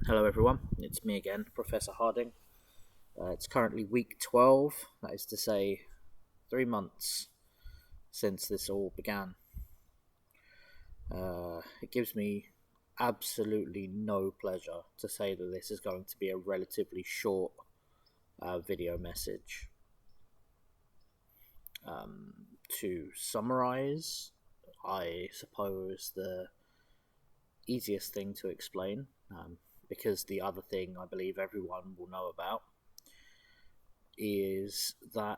Hello everyone, it's me again, Professor Harding. It's currently week 12, that is to say 3 months since this all began. It gives me absolutely no pleasure to say that this is going to be a relatively short video message. To summarize, I suppose the easiest thing to explain, because the other thing I believe everyone will know about, is that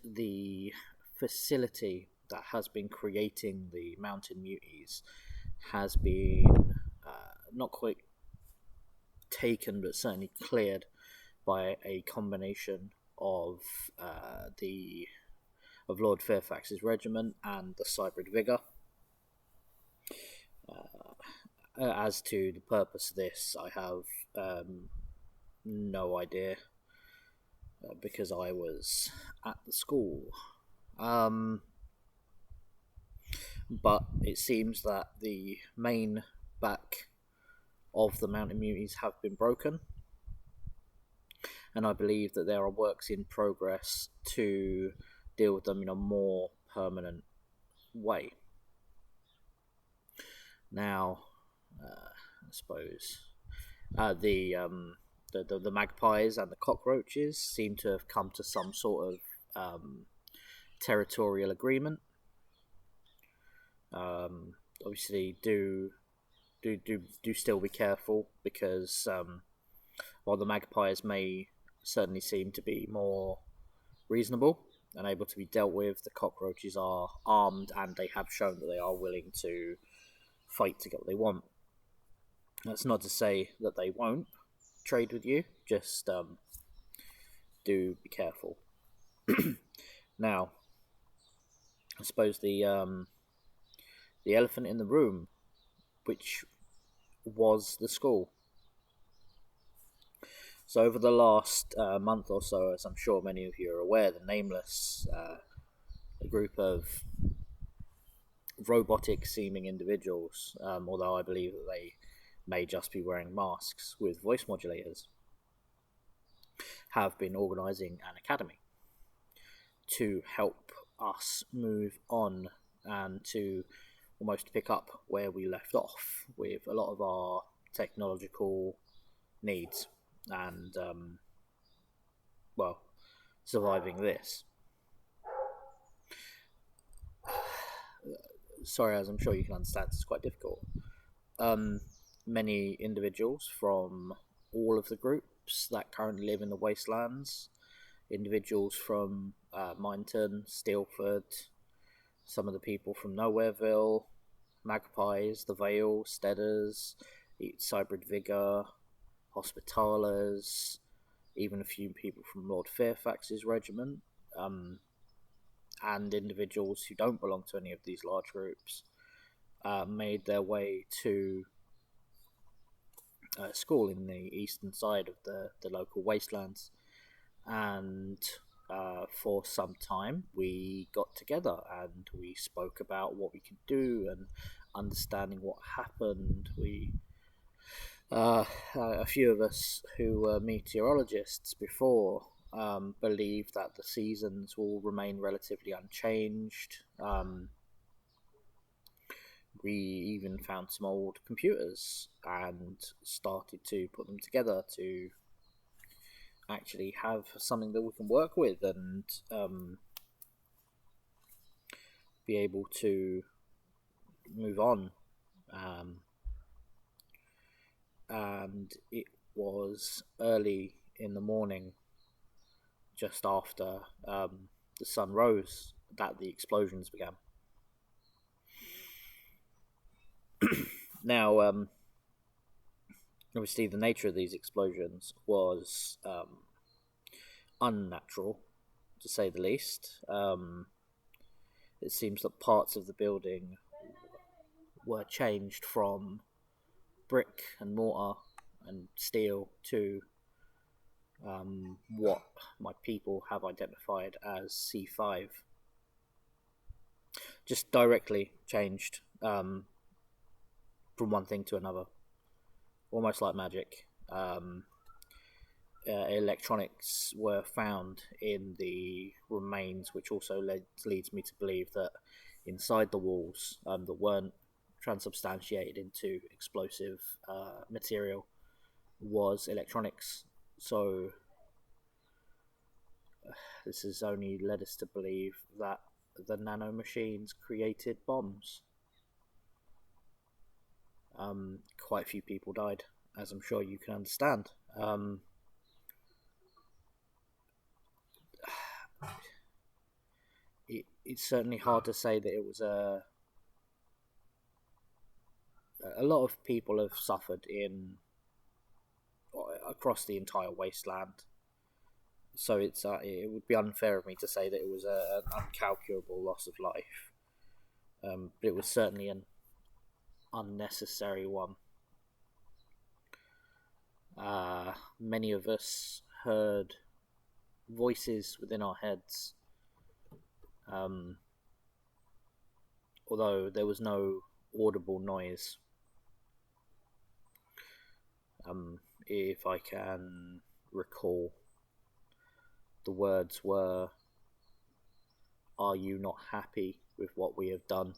the facility that has been creating the mountain muties has been not quite taken, but certainly cleared by a combination of Lord Fairfax's regiment and the Cybrid Vigor. As to the purpose of this, I have no idea, because I was at the school. But it seems that the main back of the mountain muties have been broken, and I believe that there are works in progress to deal with them in a more permanent way. Now, I suppose the magpies and the cockroaches seem to have come to some sort of territorial agreement. Obviously, do still be careful, because while the magpies may certainly seem to be more reasonable and able to be dealt with, the cockroaches are armed and they have shown that they are willing to fight to get what they want. That's not to say that they won't trade with you, just do be careful. Now, I suppose the elephant in the room, which was the school. So over the last month or so, as I'm sure many of you are aware, the Nameless, a group of robotic-seeming individuals, although I believe that they may just be wearing masks with voice modulators, have been organising an academy to help us move on and to almost pick up where we left off with a lot of our technological needs and, surviving this. Sorry, as I'm sure you can understand, it's quite difficult. Many individuals from all of the groups that currently live in the wastelands, individuals from Mineton, Steelford, some of the people from Nowhereville, Magpies, the Vale, Steaders, Cybrid Vigor, Hospitalers, even a few people from Lord Fairfax's regiment, and individuals who don't belong to any of these large groups, made their way to school in the eastern side of the local wastelands. And for some time we got together and we spoke about what we could do and understanding what happened. A few of us who were meteorologists before believe that the seasons will remain relatively unchanged. We even found some old computers and started to put them together to actually have something that we can work with and be able to move on. And it was early in the morning, just after the sun rose, that the explosions began. Now, obviously, the nature of these explosions was unnatural, to say the least. It seems that parts of the building were changed from brick and mortar and steel to what my people have identified as C5. Just directly changed from one thing to another, almost like magic. electronics were found in the remains, which also leads me to believe that inside the walls that weren't transubstantiated into explosive material was electronics. So this has only led us to believe that the nanomachines created bombs. Quite a few people died, as I'm sure you can understand. It's certainly hard to say that it was a lot of people have suffered in across the entire wasteland, so it would be unfair of me to say that it was an uncalculable loss of life, but it was certainly an unnecessary one. Many of us heard voices within our heads, although there was no audible noise. If I can recall, the words were, "Are you not happy with what we have done?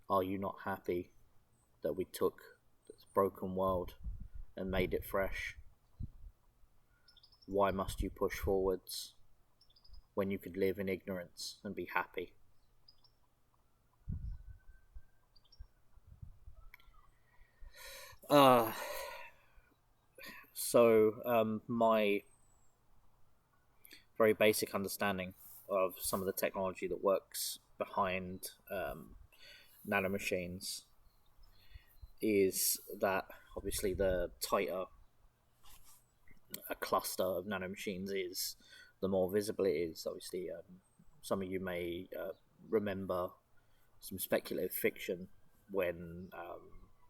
Are you not happy that we took this broken world and made it fresh? Why must you push forwards when you could live in ignorance and be happy?" So my very basic understanding of some of the technology that works behind nanomachines is that obviously the tighter a cluster of nanomachines is, the more visible it is. Obviously, some of you may remember some speculative fiction when,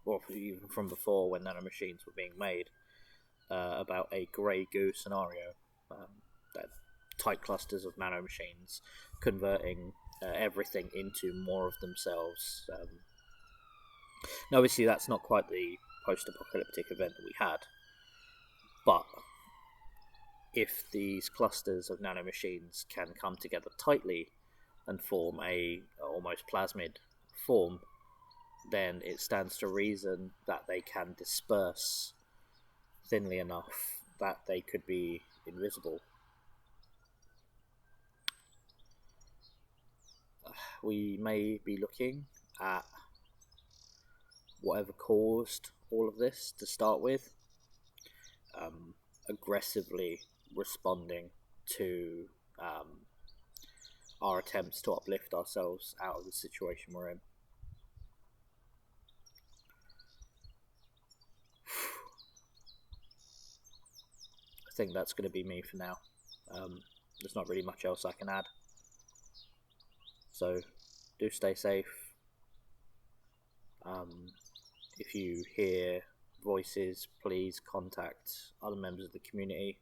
or even from before, when nanomachines were being made, about a grey goo scenario, that tight clusters of nanomachines converting everything into more of themselves. Now, obviously, that's not quite the post-apocalyptic event that we had, but if these clusters of nanomachines can come together tightly and form a almost plasmid form, then it stands to reason that they can disperse thinly enough that they could be invisible. We may be looking at whatever caused all of this to start with, aggressively responding to our attempts to uplift ourselves out of the situation we're in. I think that's going to be me for now. There's not really much else I can add. So, do stay safe. If you hear voices, please contact other members of the community.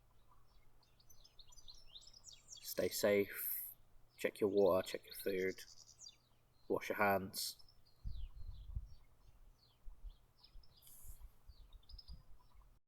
Stay safe. Check your water, check your food. Wash your hands.